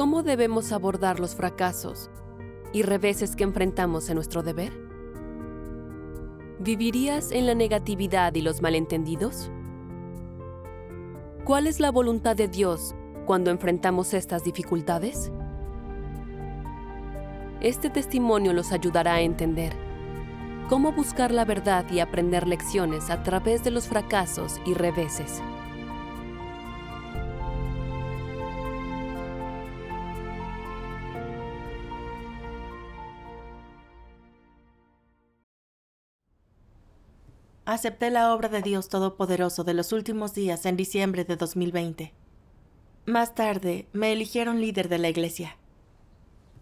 ¿Cómo debemos abordar los fracasos y reveses que enfrentamos en nuestro deber? ¿Vivirías en la negatividad y los malentendidos? ¿Cuál es la voluntad de Dios cuando enfrentamos estas dificultades? Este testimonio los ayudará a entender cómo buscar la verdad y aprender lecciones a través de los fracasos y reveses. Acepté la obra de Dios Todopoderoso de los últimos días en diciembre de 2020. Más tarde, me eligieron líder de la iglesia.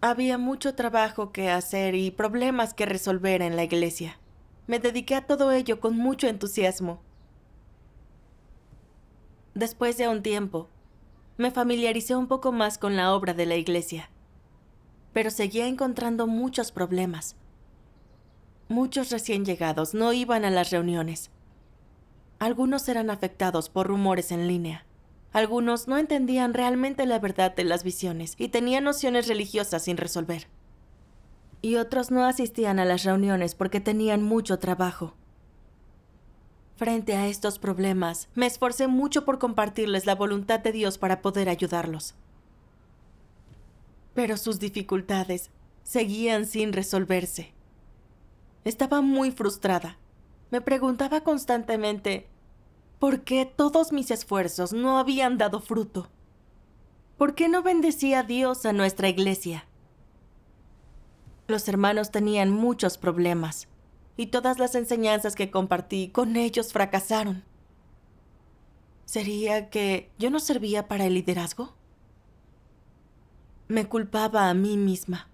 Había mucho trabajo que hacer y problemas que resolver en la iglesia. Me dediqué a todo ello con mucho entusiasmo. Después de un tiempo, me familiaricé un poco más con la obra de la iglesia, pero seguía encontrando muchos problemas. Muchos recién llegados no iban a las reuniones. Algunos eran afectados por rumores en línea. Algunos no entendían realmente la verdad de las visiones y tenían nociones religiosas sin resolver. Y otros no asistían a las reuniones porque tenían mucho trabajo. Frente a estos problemas, me esforcé mucho por compartirles la voluntad de Dios para poder ayudarlos. Pero sus dificultades seguían sin resolverse. Estaba muy frustrada. Me preguntaba constantemente por qué todos mis esfuerzos no habían dado fruto. ¿Por qué no bendecía Dios a nuestra iglesia? Los hermanos tenían muchos problemas y todas las enseñanzas que compartí con ellos fracasaron. ¿Sería que yo no servía para el liderazgo? Me culpaba a mí misma.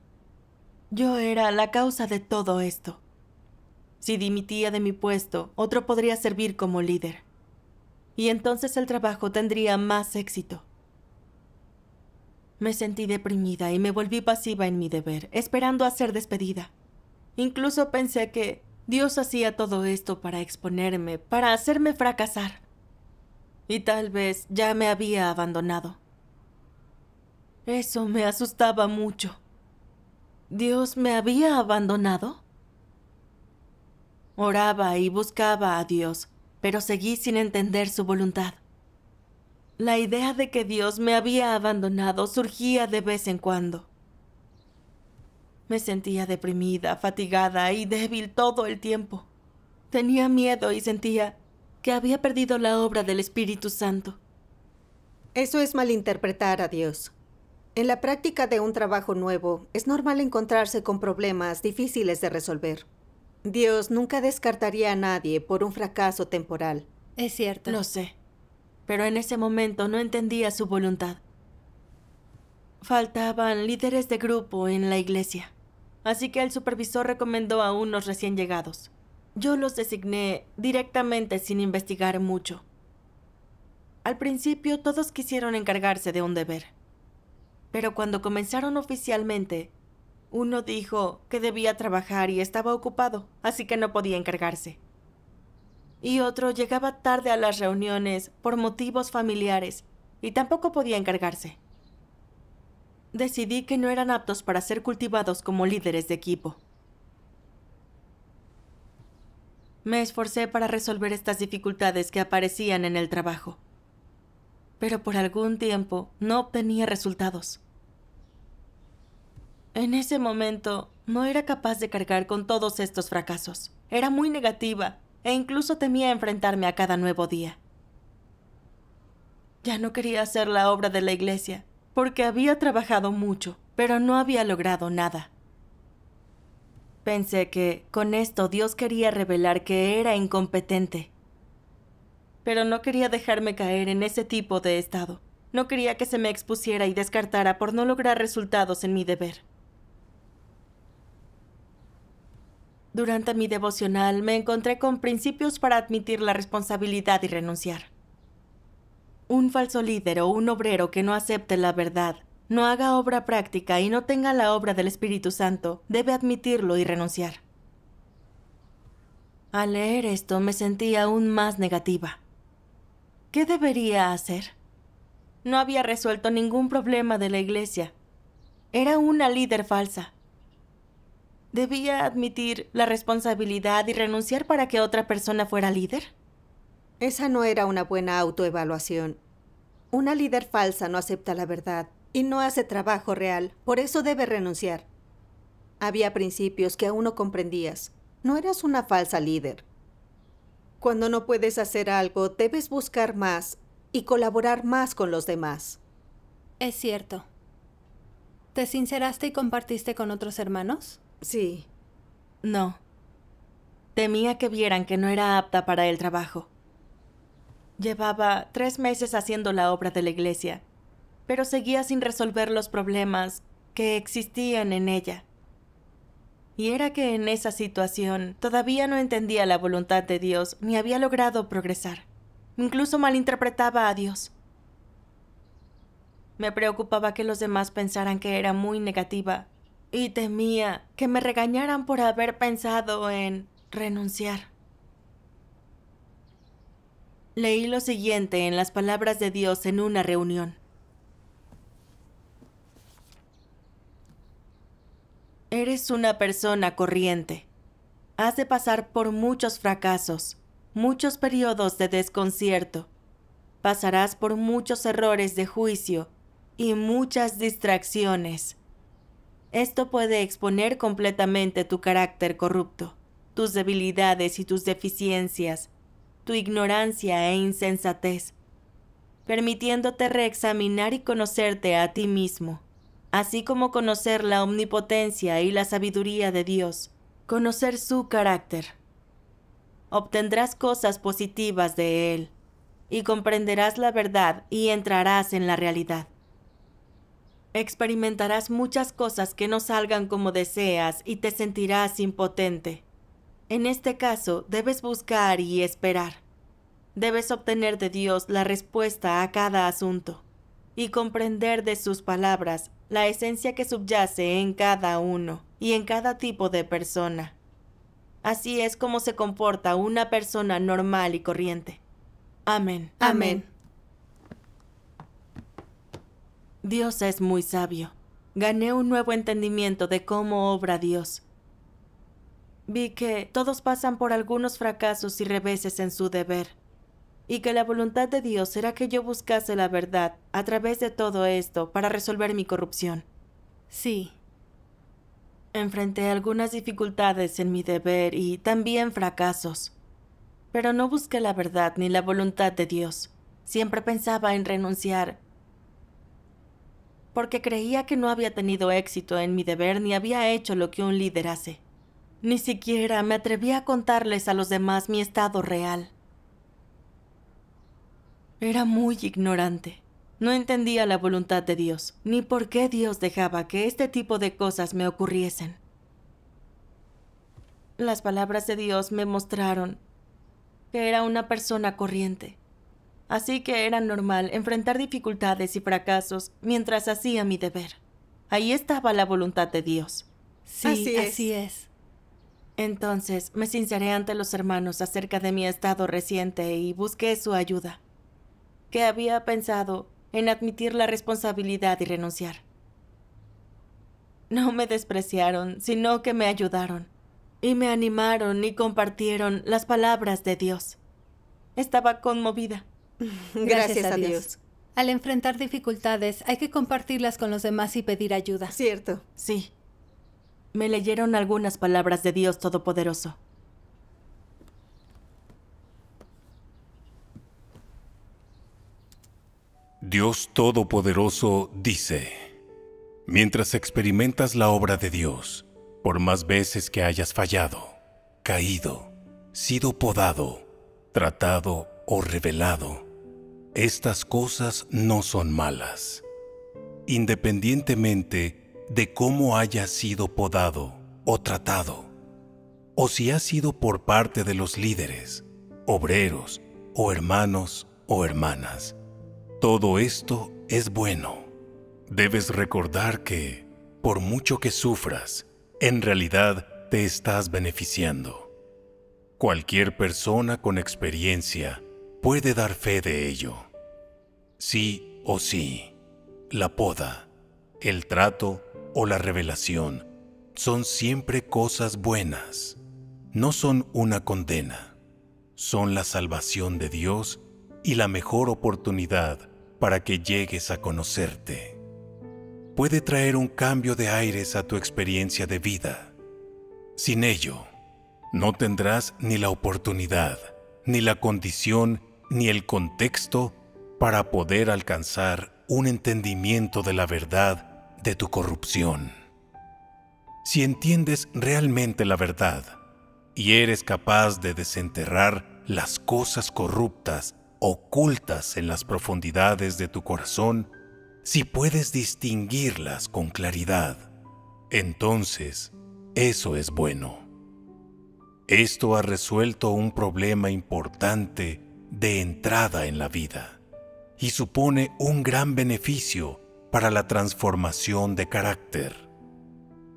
Yo era la causa de todo esto. Si dimitía de mi puesto, otro podría servir como líder. Y entonces el trabajo tendría más éxito. Me sentí deprimida y me volví pasiva en mi deber, esperando a ser despedida. Incluso pensé que Dios hacía todo esto para exponerme, para hacerme fracasar. Y tal vez ya me había abandonado. Eso me asustaba mucho. ¿Dios me había abandonado? Oraba y buscaba a Dios, pero seguí sin entender su voluntad. La idea de que Dios me había abandonado surgía de vez en cuando. Me sentía deprimida, fatigada y débil todo el tiempo. Tenía miedo y sentía que había perdido la obra del Espíritu Santo. Eso es malinterpretar a Dios. En la práctica de un trabajo nuevo, es normal encontrarse con problemas difíciles de resolver. Dios nunca descartaría a nadie por un fracaso temporal. Es cierto. Lo sé, pero en ese momento no entendía su voluntad. Faltaban líderes de grupo en la iglesia, así que el supervisor recomendó a unos recién llegados. Yo los designé directamente sin investigar mucho. Al principio todos quisieron encargarse de un deber, pero cuando comenzaron oficialmente, uno dijo que debía trabajar y estaba ocupado, así que no podía encargarse. Y otro llegaba tarde a las reuniones por motivos familiares y tampoco podía encargarse. Decidí que no eran aptos para ser cultivados como líderes de equipo. Me esforcé para resolver estas dificultades que aparecían en el trabajo, pero por algún tiempo no obtenía resultados. En ese momento, no era capaz de cargar con todos estos fracasos. Era muy negativa e incluso temía enfrentarme a cada nuevo día. Ya no quería hacer la obra de la iglesia, porque había trabajado mucho, pero no había logrado nada. Pensé que, con esto, Dios quería revelar que era incompetente. Pero no quería dejarme caer en ese tipo de estado. No quería que se me expusiera y descartara por no lograr resultados en mi deber. Durante mi devocional me encontré con principios para admitir la responsabilidad y renunciar. Un falso líder o un obrero que no acepte la verdad, no haga obra práctica y no tenga la obra del Espíritu Santo, debe admitirlo y renunciar. Al leer esto me sentí aún más negativa. ¿Qué debería hacer? No había resuelto ningún problema de la iglesia Era una líder falsa. ¿Debía admitir la responsabilidad y renunciar para que otra persona fuera líder? Esa no era una buena autoevaluación. Una líder falsa no acepta la verdad y no hace trabajo real, por eso debe renunciar. Había principios que aún no comprendías. No eras una falsa líder. Cuando no puedes hacer algo, debes buscar más y colaborar más con los demás. Es cierto. ¿Te sinceraste y compartiste con otros hermanos? Sí. No. Temía que vieran que no era apta para el trabajo. Llevaba 3 meses haciendo la obra de la iglesia, pero seguía sin resolver los problemas que existían en ella. Y era que en esa situación todavía no entendía la voluntad de Dios ni había logrado progresar. Incluso malinterpretaba a Dios. Me preocupaba que los demás pensaran que era muy negativa y temía que me regañaran por haber pensado en renunciar. Leí lo siguiente en las palabras de Dios en una reunión. Eres una persona corriente. Has de pasar por muchos fracasos, muchos periodos de desconcierto. Pasarás por muchos errores de juicio y muchas distracciones. Esto puede exponer completamente tu carácter corrupto, tus debilidades y tus deficiencias, tu ignorancia e insensatez, permitiéndote reexaminar y conocerte a ti mismo, así como conocer la omnipotencia y la sabiduría de Dios, conocer su carácter. Obtendrás cosas positivas de Él, y comprenderás la verdad y entrarás en la realidad. Experimentarás muchas cosas que no salgan como deseas y te sentirás impotente. En este caso, debes buscar y esperar. Debes obtener de Dios la respuesta a cada asunto y comprender de sus palabras la esencia que subyace en cada uno y en cada tipo de persona. Así es como se comporta una persona normal y corriente. Amén. Amén. Dios es muy sabio. Gané un nuevo entendimiento de cómo obra Dios. Vi que todos pasan por algunos fracasos y reveses en su deber, y que la voluntad de Dios era que yo buscase la verdad a través de todo esto para resolver mi corrupción. Sí. Enfrenté algunas dificultades en mi deber y también fracasos, pero no busqué la verdad ni la voluntad de Dios. Siempre pensaba en renunciar, porque creía que no había tenido éxito en mi deber ni había hecho lo que un líder hace. Ni siquiera me atreví a contarles a los demás mi estado real. Era muy ignorante. No entendía la voluntad de Dios, ni por qué Dios dejaba que este tipo de cosas me ocurriesen. Las palabras de Dios me mostraron que era una persona corriente, así que era normal enfrentar dificultades y fracasos mientras hacía mi deber. Ahí estaba la voluntad de Dios. Sí, así es. Entonces me sinceré ante los hermanos acerca de mi estado reciente y busqué su ayuda, que había pensado en admitir la responsabilidad y renunciar. No me despreciaron, sino que me ayudaron, y me animaron y compartieron las palabras de Dios. Estaba conmovida. Gracias a Dios. Al enfrentar dificultades, hay que compartirlas con los demás y pedir ayuda. Cierto. Sí. Me leyeron algunas palabras de Dios Todopoderoso. Dios Todopoderoso dice: mientras experimentas la obra de Dios, por más veces que hayas fallado, caído, sido podado, tratado o revelado, estas cosas no son malas. Independientemente de cómo hayas sido podado o tratado, o si ha sido por parte de los líderes, obreros o hermanos o hermanas, todo esto es bueno. Debes recordar que, por mucho que sufras, en realidad te estás beneficiando. Cualquier persona con experiencia puede dar fe de ello. Sí o sí, la poda, el trato o la revelación son siempre cosas buenas. No son una condena. Son la salvación de Dios y la mejor oportunidad para que llegues a conocerte. Puede traer un cambio de aires a tu experiencia de vida. Sin ello, no tendrás ni la oportunidad, ni la condición, ni el contexto para poder alcanzar un entendimiento de la verdad de tu corrupción. Si entiendes realmente la verdad y eres capaz de desenterrar las cosas corruptas ocultas en las profundidades de tu corazón, si puedes distinguirlas con claridad, entonces eso es bueno. Esto ha resuelto un problema importante de entrada en la vida y supone un gran beneficio para la transformación de carácter.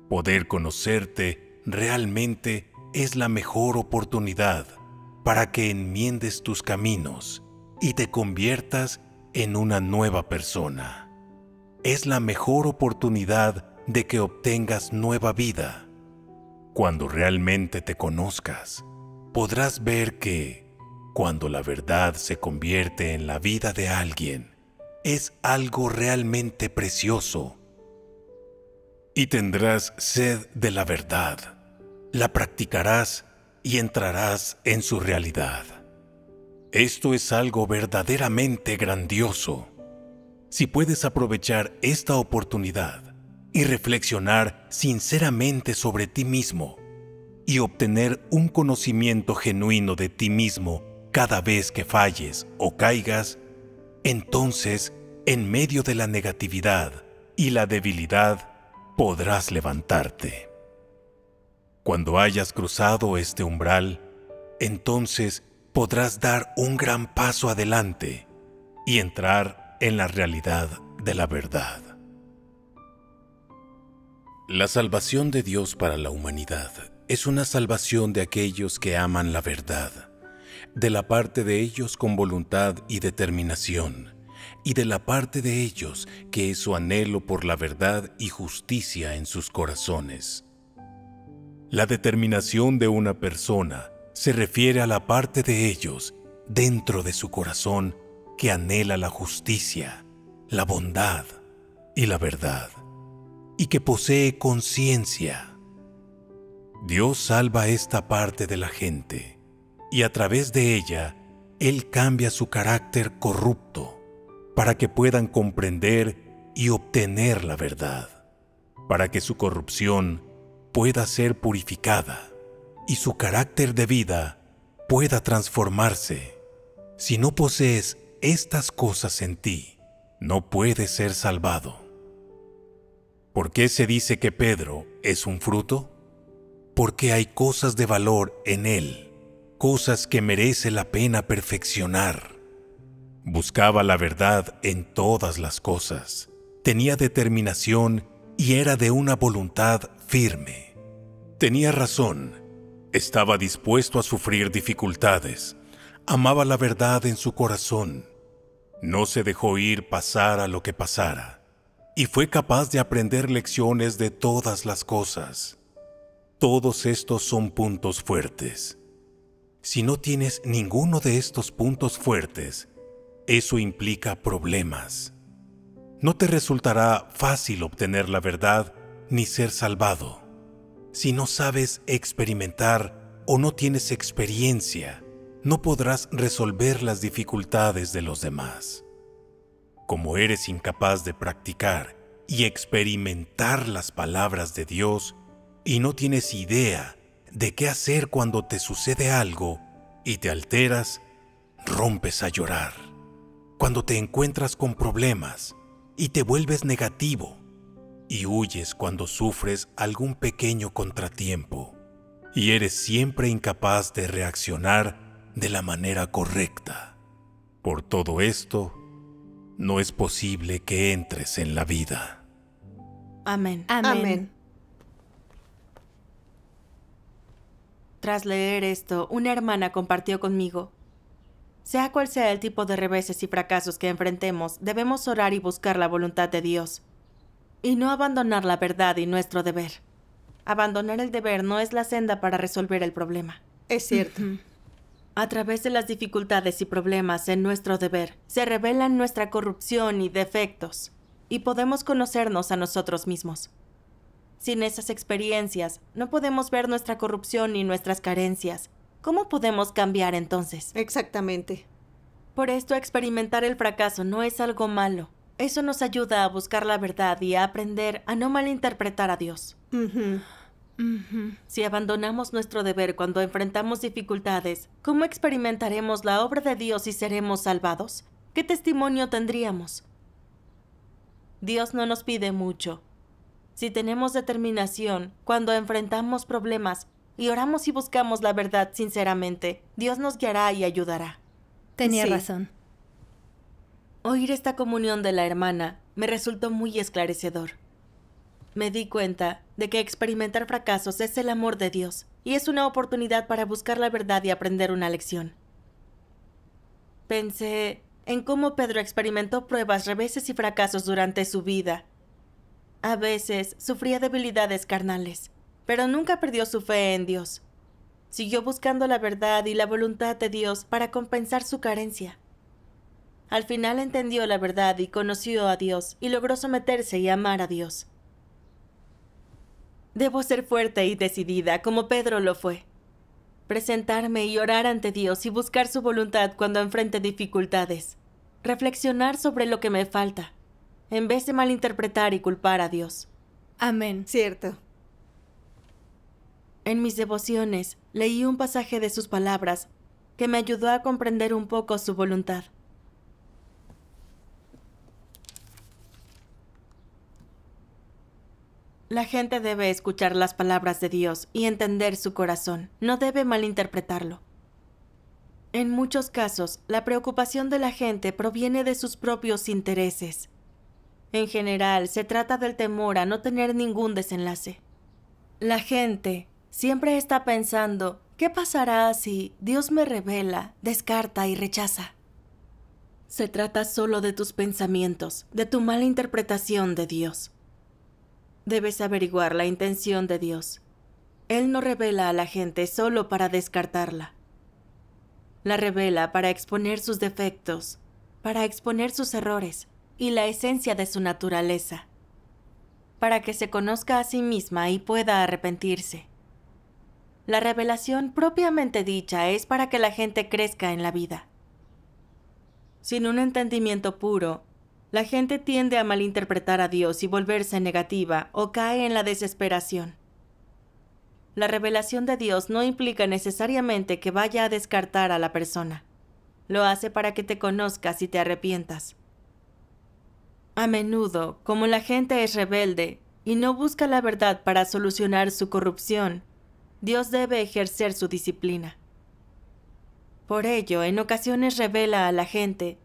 Poder conocerte realmente es la mejor oportunidad para que enmiendes tus caminos y te conviertas en una nueva persona. Es la mejor oportunidad de que obtengas nueva vida. Cuando realmente te conozcas, podrás ver que, cuando la verdad se convierte en la vida de alguien, es algo realmente precioso. Y tendrás sed de la verdad, la practicarás y entrarás en su realidad. Esto es algo verdaderamente grandioso. Si puedes aprovechar esta oportunidad y reflexionar sinceramente sobre ti mismo y obtener un conocimiento genuino de ti mismo cada vez que falles o caigas, entonces, en medio de la negatividad y la debilidad, podrás levantarte. Cuando hayas cruzado este umbral, entonces podrás dar un gran paso adelante y entrar en la realidad de la verdad. La salvación de Dios para la humanidad es una salvación de aquellos que aman la verdad, de la parte de ellos con voluntad y determinación, y de la parte de ellos que es su anhelo por la verdad y justicia en sus corazones. La determinación de una persona se refiere a la parte de ellos dentro de su corazón que anhela la justicia, la bondad y la verdad, y que posee conciencia. Dios salva esta parte de la gente, y a través de ella, Él cambia su carácter corrupto para que puedan comprender y obtener la verdad, para que su corrupción pueda ser purificada y su carácter de vida pueda transformarse. Si no posees estas cosas en ti, no puedes ser salvado. ¿Por qué se dice que Pedro es un fruto? Porque hay cosas de valor en él, cosas que merece la pena perfeccionar. Buscaba la verdad en todas las cosas, tenía determinación y era de una voluntad firme. Tenía razón, estaba dispuesto a sufrir dificultades, amaba la verdad en su corazón, no se dejó ir pasara lo que pasara, y fue capaz de aprender lecciones de todas las cosas. Todos estos son puntos fuertes. Si no tienes ninguno de estos puntos fuertes, eso implica problemas. No te resultará fácil obtener la verdad ni ser salvado. Si no sabes experimentar o no tienes experiencia, no podrás resolver las dificultades de los demás. Como eres incapaz de practicar y experimentar las palabras de Dios y no tienes idea de qué hacer cuando te sucede algo y te alteras, rompes a llorar. Cuando te encuentras con problemas y te vuelves negativo y huyes cuando sufres algún pequeño contratiempo y eres siempre incapaz de reaccionar de la manera correcta. Por todo esto, no es posible que entres en la vida. Amén. Amén. Tras leer esto, una hermana compartió conmigo: sea cual sea el tipo de reveses y fracasos que enfrentemos, debemos orar y buscar la voluntad de Dios. y no abandonar la verdad y nuestro deber. Abandonar el deber no es la senda para resolver el problema. Es cierto. A través de las dificultades y problemas en nuestro deber, se revelan nuestra corrupción y defectos, y podemos conocernos a nosotros mismos. Sin esas experiencias, no podemos ver nuestra corrupción ni nuestras carencias. ¿Cómo podemos cambiar entonces? Exactamente. Por esto, experimentar el fracaso no es algo malo. Eso nos ayuda a buscar la verdad y a aprender a no malinterpretar a Dios. Si abandonamos nuestro deber cuando enfrentamos dificultades, ¿cómo experimentaremos la obra de Dios y seremos salvados? ¿Qué testimonio tendríamos? Dios no nos pide mucho. Si tenemos determinación, cuando enfrentamos problemas y oramos y buscamos la verdad sinceramente, Dios nos guiará y ayudará. Tenía Sí. razón. Oír esta comunión de la hermana me resultó muy esclarecedor. Me di cuenta de que experimentar fracasos es el amor de Dios y es una oportunidad para buscar la verdad y aprender una lección. Pensé en cómo Pedro experimentó pruebas, reveses y fracasos durante su vida. A veces sufría debilidades carnales, pero nunca perdió su fe en Dios. Siguió buscando la verdad y la voluntad de Dios para compensar su carencia. Al final entendió la verdad y conoció a Dios y logró someterse y amar a Dios. Debo ser fuerte y decidida, como Pedro lo fue. Presentarme y orar ante Dios y buscar su voluntad cuando enfrente dificultades. Reflexionar sobre lo que me falta, en vez de malinterpretar y culpar a Dios. Amén. Cierto. En mis devociones leí un pasaje de sus palabras que me ayudó a comprender un poco su voluntad. La gente debe escuchar las palabras de Dios y entender su corazón, no debe malinterpretarlo. En muchos casos, la preocupación de la gente proviene de sus propios intereses. En general, se trata del temor a no tener ningún desenlace. La gente siempre está pensando, ¿qué pasará si Dios me revela, descarta y rechaza? Se trata solo de tus pensamientos, de tu mala interpretación de Dios. Debes averiguar la intención de Dios. Él no revela a la gente solo para descartarla. La revela para exponer sus defectos, para exponer sus errores y la esencia de su naturaleza, para que se conozca a sí misma y pueda arrepentirse. La revelación propiamente dicha es para que la gente crezca en la vida. Sin un entendimiento puro, la gente tiende a malinterpretar a Dios y volverse negativa o cae en la desesperación. La revelación de Dios no implica necesariamente que vaya a descartar a la persona. Lo hace para que te conozcas y te arrepientas. A menudo, como la gente es rebelde y no busca la verdad para solucionar su corrupción, Dios debe ejercer su disciplina. Por ello, en ocasiones revela a la gente,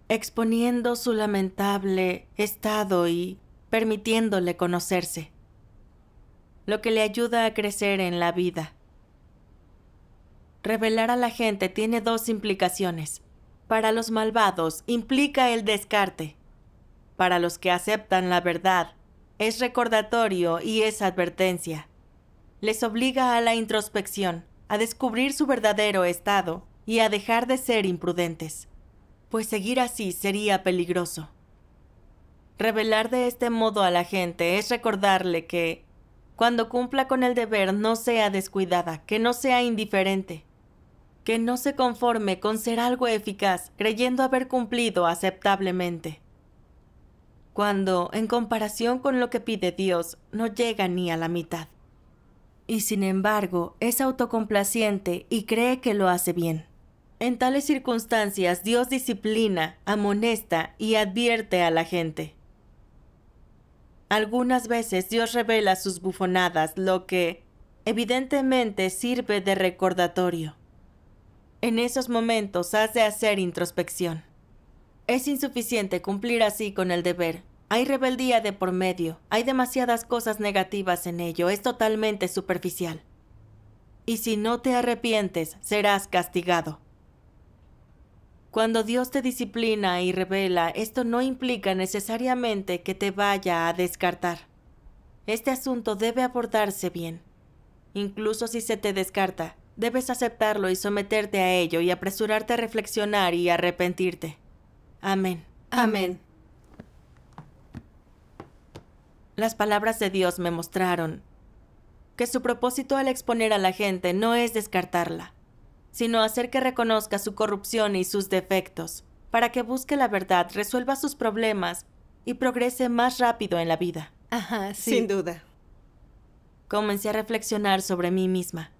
exponiendo su lamentable estado y permitiéndole conocerse, lo que le ayuda a crecer en la vida. Revelar a la gente tiene dos implicaciones. Para los malvados implica el descarte. Para los que aceptan la verdad, es recordatorio y es advertencia. Les obliga a la introspección, a descubrir su verdadero estado y a dejar de ser imprudentes, pues seguir así sería peligroso. Revelar de este modo a la gente es recordarle que, cuando cumpla con el deber, no sea descuidada, que no sea indiferente, que no se conforme con ser algo eficaz, creyendo haber cumplido aceptablemente, cuando, en comparación con lo que pide Dios, no llega ni a la mitad. Y sin embargo, es autocomplaciente y cree que lo hace bien. En tales circunstancias, Dios disciplina, amonesta y advierte a la gente. Algunas veces Dios revela sus bufonadas, lo que, evidentemente, sirve de recordatorio. En esos momentos has de hacer introspección. Es insuficiente cumplir así con el deber. Hay rebeldía de por medio, hay demasiadas cosas negativas en ello, es totalmente superficial. Y si no te arrepientes, serás castigado. Cuando Dios te disciplina y revela, esto no implica necesariamente que te vaya a descartar. Este asunto debe abordarse bien. Incluso si se te descarta, debes aceptarlo y someterte a ello y apresurarte a reflexionar y arrepentirte. Amén. Amén. Las palabras de Dios me mostraron que su propósito al exponer a la gente no es descartarla, sino hacer que reconozca su corrupción y sus defectos, para que busque la verdad, resuelva sus problemas y progrese más rápido en la vida. Ajá, sí. Sin duda. Comencé a reflexionar sobre mí misma.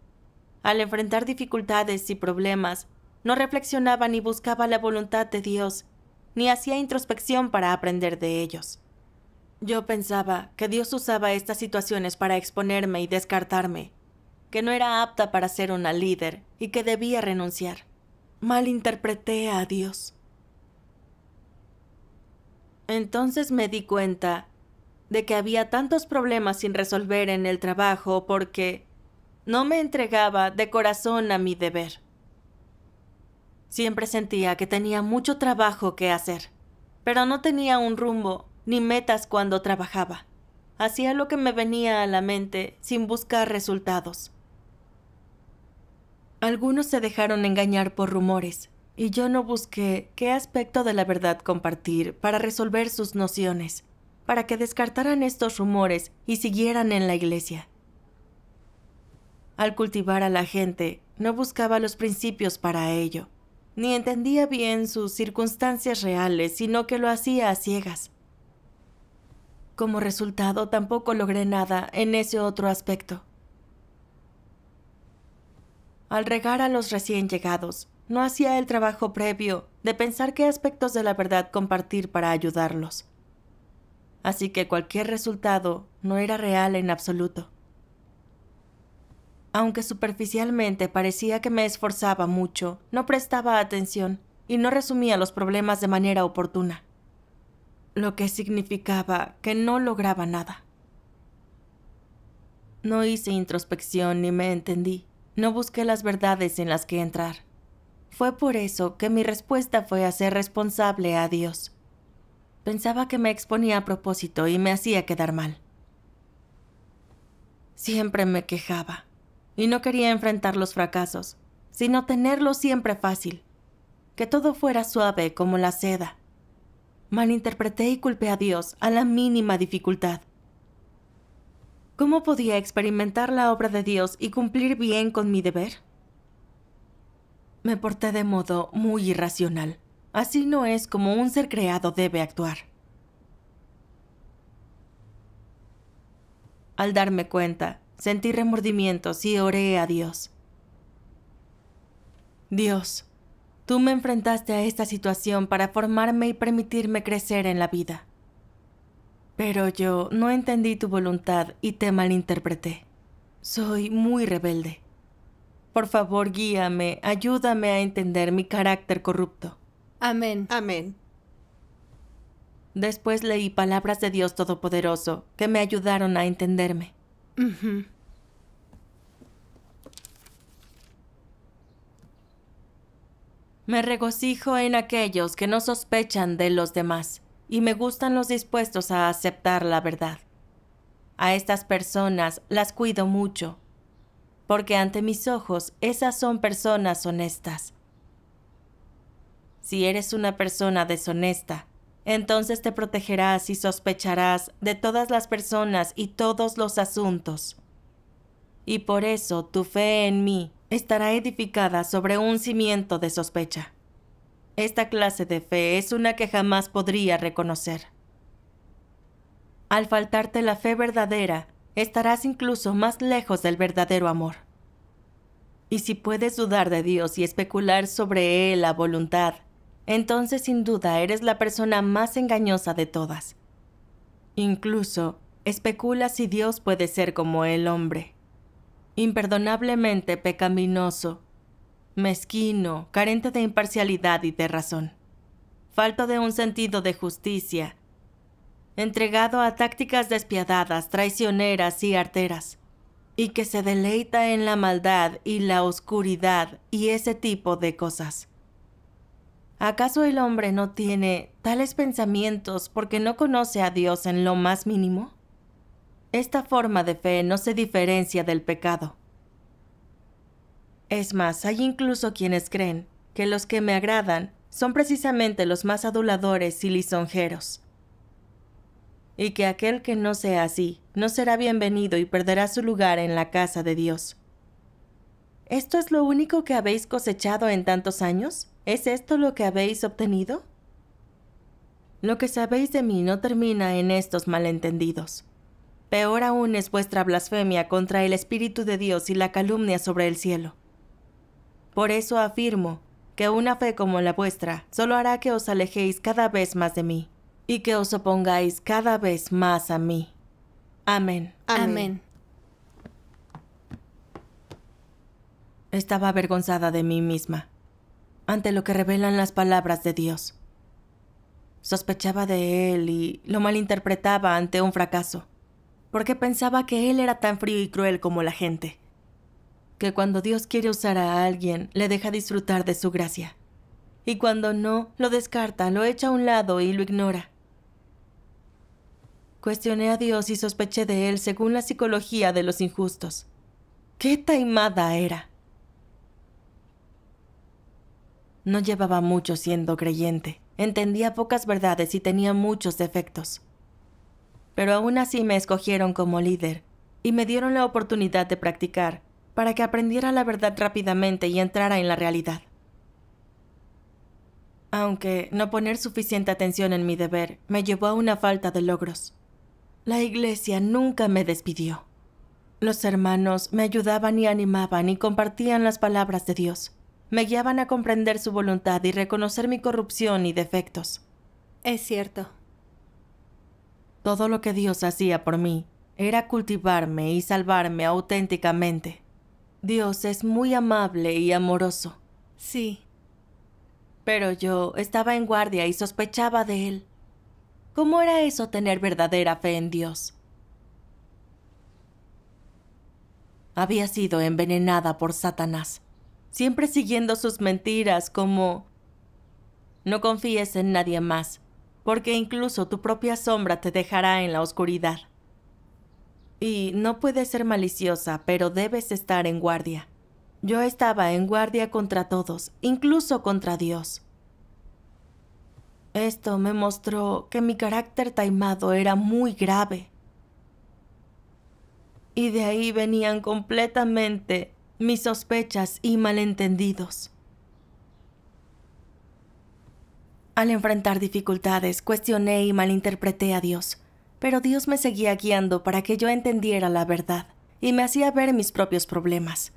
Al enfrentar dificultades y problemas, no reflexionaba ni buscaba la voluntad de Dios, ni hacía introspección para aprender de ellos. Yo pensaba que Dios usaba estas situaciones para exponerme y descartarme, que no era apta para ser una líder y que debía renunciar. Malinterpreté a Dios. Entonces me di cuenta de que había tantos problemas sin resolver en el trabajo porque no me entregaba de corazón a mi deber. Siempre sentía que tenía mucho trabajo que hacer, pero no tenía un rumbo ni metas cuando trabajaba. Hacía lo que me venía a la mente sin buscar resultados. Algunos se dejaron engañar por rumores, y yo no busqué qué aspecto de la verdad compartir para resolver sus nociones, para que descartaran estos rumores y siguieran en la iglesia. Al cultivar a la gente, no buscaba los principios para ello, ni entendía bien sus circunstancias reales, sino que lo hacía a ciegas. Como resultado, tampoco logré nada en ese otro aspecto. Al regar a los recién llegados, no hacía el trabajo previo de pensar qué aspectos de la verdad compartir para ayudarlos. Así que cualquier resultado no era real en absoluto. Aunque superficialmente parecía que me esforzaba mucho, no prestaba atención y no resumía los problemas de manera oportuna, lo que significaba que no lograba nada. No hice introspección ni me entendí, no busqué las verdades en las que entrar. Fue por eso que mi respuesta fue hacer responsable a Dios. Pensaba que me exponía a propósito y me hacía quedar mal. Siempre me quejaba y no quería enfrentar los fracasos, sino tenerlo siempre fácil, que todo fuera suave como la seda. Malinterpreté y culpé a Dios a la mínima dificultad. ¿Cómo podía experimentar la obra de Dios y cumplir bien con mi deber? Me porté de modo muy irracional. Así no es como un ser creado debe actuar. Al darme cuenta, sentí remordimientos y oré a Dios. Dios, tú me enfrentaste a esta situación para formarme y permitirme crecer en la vida. Pero yo no entendí tu voluntad y te malinterpreté. Soy muy rebelde. Por favor, guíame, ayúdame a entender mi carácter corrupto. Amén. Amén. Después leí palabras de Dios Todopoderoso que me ayudaron a entenderme. Ujú. Me regocijo en aquellos que no sospechan de los demás y me gustan los dispuestos a aceptar la verdad. A estas personas las cuido mucho, porque ante mis ojos esas son personas honestas. Si eres una persona deshonesta, entonces te protegerás y sospecharás de todas las personas y todos los asuntos. Y por eso tu fe en mí estará edificada sobre un cimiento de sospecha. Esta clase de fe es una que jamás podría reconocer. Al faltarte la fe verdadera, estarás incluso más lejos del verdadero amor. Y si puedes dudar de Dios y especular sobre Él la voluntad, entonces sin duda eres la persona más engañosa de todas. Incluso especula si Dios puede ser como el hombre, imperdonablemente pecaminoso, mezquino, carente de imparcialidad y de razón, falto de un sentido de justicia, entregado a tácticas despiadadas, traicioneras y arteras, y que se deleita en la maldad y la oscuridad y ese tipo de cosas. ¿Acaso el hombre no tiene tales pensamientos porque no conoce a Dios en lo más mínimo? Esta forma de fe no se diferencia del pecado. Es más, hay incluso quienes creen que los que me agradan son precisamente los más aduladores y lisonjeros, y que aquel que no sea así no será bienvenido y perderá su lugar en la casa de Dios. ¿Esto es lo único que habéis cosechado en tantos años? ¿Es esto lo que habéis obtenido? Lo que sabéis de mí no termina en estos malentendidos. Peor aún es vuestra blasfemia contra el Espíritu de Dios y la calumnia sobre el cielo. Por eso afirmo que una fe como la vuestra solo hará que os alejéis cada vez más de mí y que os opongáis cada vez más a mí. Amén. Amén. Estaba avergonzada de mí misma ante lo que revelan las palabras de Dios. Sospechaba de él y lo malinterpretaba ante un fracaso, porque pensaba que él era tan frío y cruel como la gente, que cuando Dios quiere usar a alguien, le deja disfrutar de su gracia, y cuando no, lo descarta, lo echa a un lado y lo ignora. Cuestioné a Dios y sospeché de él según la psicología de los injustos. ¡Qué taimada era! No llevaba mucho siendo creyente, entendía pocas verdades y tenía muchos defectos. Pero aún así me escogieron como líder y me dieron la oportunidad de practicar para que aprendiera la verdad rápidamente y entrara en la realidad. Aunque no poner suficiente atención en mi deber me llevó a una falta de logros. La iglesia nunca me despidió. Los hermanos me ayudaban y animaban y compartían las palabras de Dios. Me guiaban a comprender su voluntad y reconocer mi corrupción y defectos. Es cierto. Todo lo que Dios hacía por mí era cultivarme y salvarme auténticamente. Dios es muy amable y amoroso. Sí. Pero yo estaba en guardia y sospechaba de él. ¿Cómo era eso tener verdadera fe en Dios? Había sido envenenada por Satanás, siempre siguiendo sus mentiras como: no confíes en nadie más, porque incluso tu propia sombra te dejará en la oscuridad. Y no puedes ser maliciosa, pero debes estar en guardia. Yo estaba en guardia contra todos, incluso contra Dios. Esto me mostró que mi carácter taimado era muy grave. Y de ahí venían completamente mis sospechas y malentendidos. Al enfrentar dificultades, cuestioné y malinterpreté a Dios, pero Dios me seguía guiando para que yo entendiera la verdad y me hacía ver mis propios problemas.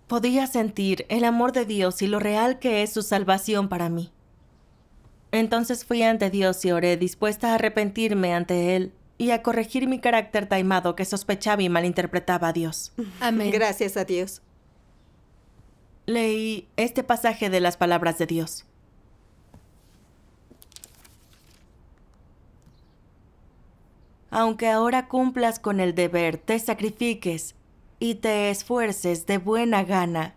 Podía sentir el amor de Dios y lo real que es su salvación para mí. Entonces fui ante Dios y oré, dispuesta a arrepentirme ante Él y a corregir mi carácter taimado que sospechaba y malinterpretaba a Dios. Amén. Gracias a Dios. Leí este pasaje de las palabras de Dios. Aunque ahora cumplas con el deber, te sacrifiques y te esfuerces de buena gana,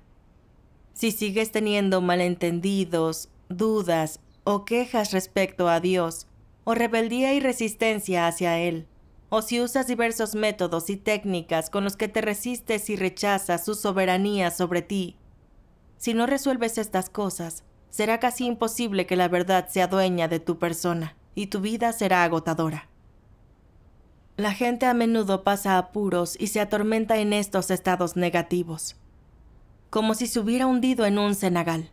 si sigues teniendo malentendidos, dudas o quejas respecto a Dios, o rebeldía y resistencia hacia Él, o si usas diversos métodos y técnicas con los que te resistes y rechazas su soberanía sobre ti, si no resuelves estas cosas, será casi imposible que la verdad sea dueña de tu persona, y tu vida será agotadora. La gente a menudo pasa apuros y se atormenta en estos estados negativos, como si se hubiera hundido en un cenagal,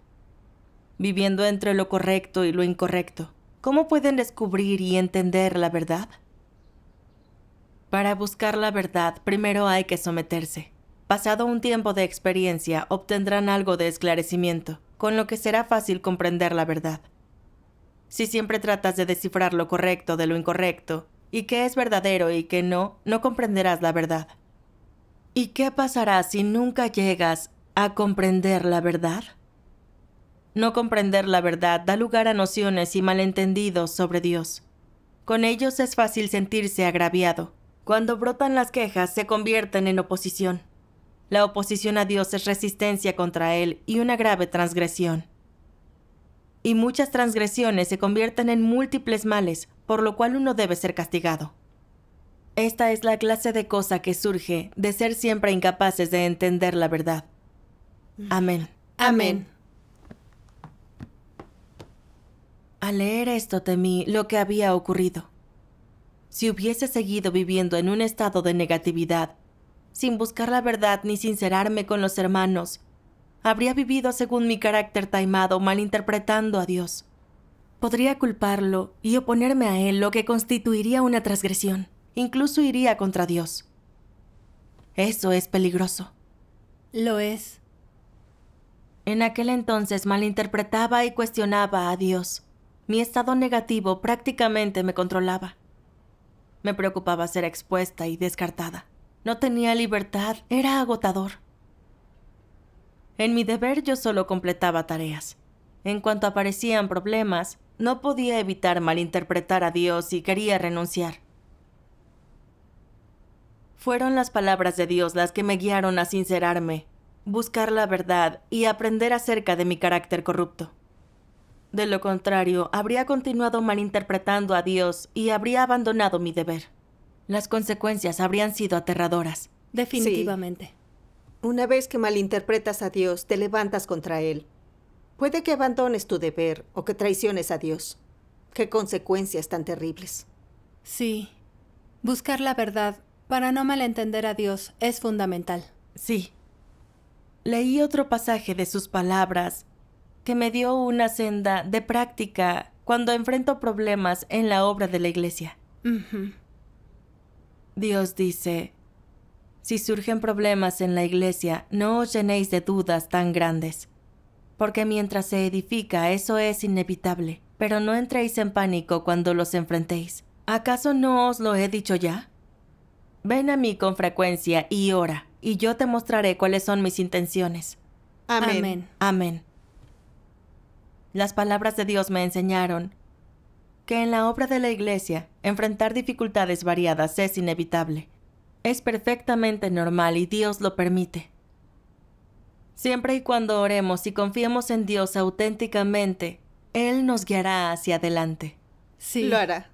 viviendo entre lo correcto y lo incorrecto. ¿Cómo pueden descubrir y entender la verdad? Para buscar la verdad, primero hay que someterse. Pasado un tiempo de experiencia, obtendrán algo de esclarecimiento, con lo que será fácil comprender la verdad. Si siempre tratas de descifrar lo correcto de lo incorrecto, y qué es verdadero y qué no, no comprenderás la verdad. ¿Y qué pasará si nunca llegas a comprender la verdad? No comprender la verdad da lugar a nociones y malentendidos sobre Dios. Con ellos es fácil sentirse agraviado. Cuando brotan las quejas, se convierten en oposición. La oposición a Dios es resistencia contra Él y una grave transgresión. y muchas transgresiones se convierten en múltiples males, por lo cual uno debe ser castigado. Esta es la clase de cosa que surge de ser siempre incapaces de entender la verdad. Amén. Amén. Al leer esto temí lo que había ocurrido. Si hubiese seguido viviendo en un estado de negatividad, sin buscar la verdad ni sincerarme con los hermanos, habría vivido según mi carácter taimado, malinterpretando a Dios. Podría culparlo y oponerme a Él, lo que constituiría una transgresión. Incluso iría contra Dios. Eso es peligroso. Lo es. En aquel entonces malinterpretaba y cuestionaba a Dios. Mi estado negativo prácticamente me controlaba. Me preocupaba ser expuesta y descartada. No tenía libertad, era agotador. En mi deber yo solo completaba tareas. En cuanto aparecían problemas, no podía evitar malinterpretar a Dios y quería renunciar. Fueron las palabras de Dios las que me guiaron a sincerarme, buscar la verdad y aprender acerca de mi carácter corrupto. De lo contrario, habría continuado malinterpretando a Dios y habría abandonado mi deber. Las consecuencias habrían sido aterradoras. Definitivamente. Sí. Una vez que malinterpretas a Dios, te levantas contra Él. Puede que abandones tu deber o que traiciones a Dios. ¡Qué consecuencias tan terribles! Sí. Buscar la verdad para no malentender a Dios es fundamental. Sí. Leí otro pasaje de sus palabras que me dio una senda de práctica cuando enfrento problemas en la obra de la iglesia. Dios dice: si surgen problemas en la iglesia, no os llenéis de dudas tan grandes, porque mientras se edifica eso es inevitable, pero no entréis en pánico cuando los enfrentéis. ¿Acaso no os lo he dicho ya? Ven a mí con frecuencia y ora, y yo te mostraré cuáles son mis intenciones. Amén. Amén. Amén. Las palabras de Dios me enseñaron que en la obra de la iglesia, enfrentar dificultades variadas es inevitable. Es perfectamente normal y Dios lo permite. Siempre y cuando oremos y confiemos en Dios auténticamente, Él nos guiará hacia adelante. Sí. Lo hará.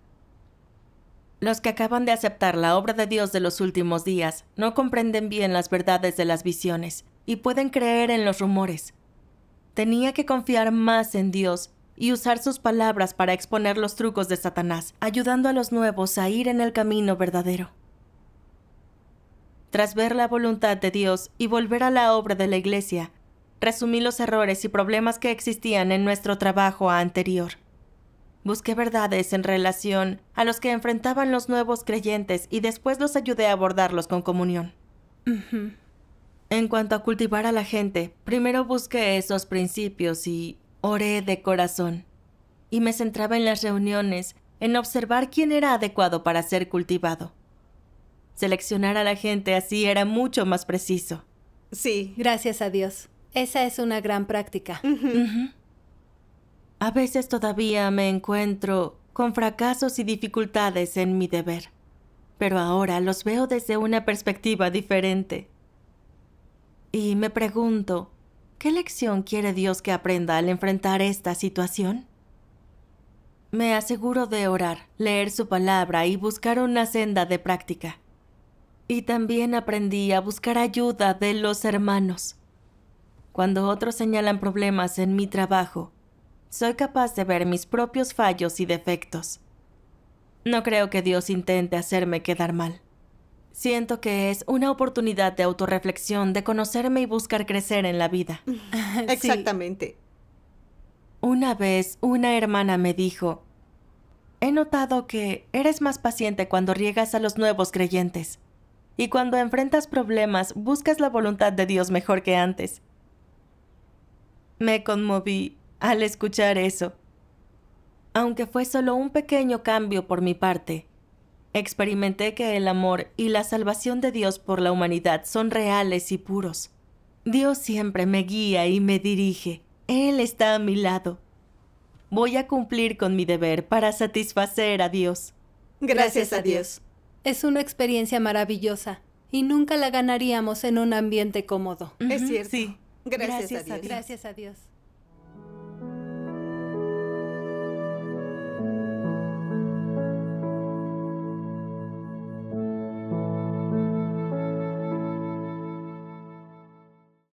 Los que acaban de aceptar la obra de Dios de los últimos días no comprenden bien las verdades de las visiones y pueden creer en los rumores. Tenía que confiar más en Dios y usar sus palabras para exponer los trucos de Satanás, ayudando a los nuevos a ir en el camino verdadero. Tras ver la voluntad de Dios y volver a la obra de la iglesia, resumí los errores y problemas que existían en nuestro trabajo anterior. Busqué verdades en relación a los que enfrentaban los nuevos creyentes y después los ayudé a abordarlos con comunión. En cuanto a cultivar a la gente, primero busqué esos principios y oré de corazón. Y me centraba en las reuniones, en observar quién era adecuado para ser cultivado. Seleccionar a la gente así era mucho más preciso. Sí. Gracias a Dios. Esa es una gran práctica. A veces todavía me encuentro con fracasos y dificultades en mi deber, pero ahora los veo desde una perspectiva diferente. Y me pregunto, ¿qué lección quiere Dios que aprenda al enfrentar esta situación? Me aseguro de orar, leer su palabra y buscar una senda de práctica. Y también aprendí a buscar ayuda de los hermanos. Cuando otros señalan problemas en mi trabajo, soy capaz de ver mis propios fallos y defectos. No creo que Dios intente hacerme quedar mal. Siento que es una oportunidad de autorreflexión, de conocerme y buscar crecer en la vida. Exactamente. Una vez, una hermana me dijo: he notado que eres más paciente cuando riegas a los nuevos creyentes. Y cuando enfrentas problemas, buscas la voluntad de Dios mejor que antes. Me conmoví al escuchar eso. Aunque fue solo un pequeño cambio por mi parte, experimenté que el amor y la salvación de Dios por la humanidad son reales y puros. Dios siempre me guía y me dirige. Él está a mi lado. Voy a cumplir con mi deber para satisfacer a Dios. Gracias a Dios. Es una experiencia maravillosa y nunca la ganaríamos en un ambiente cómodo. Es cierto. Sí. Gracias a Dios. Gracias a Dios.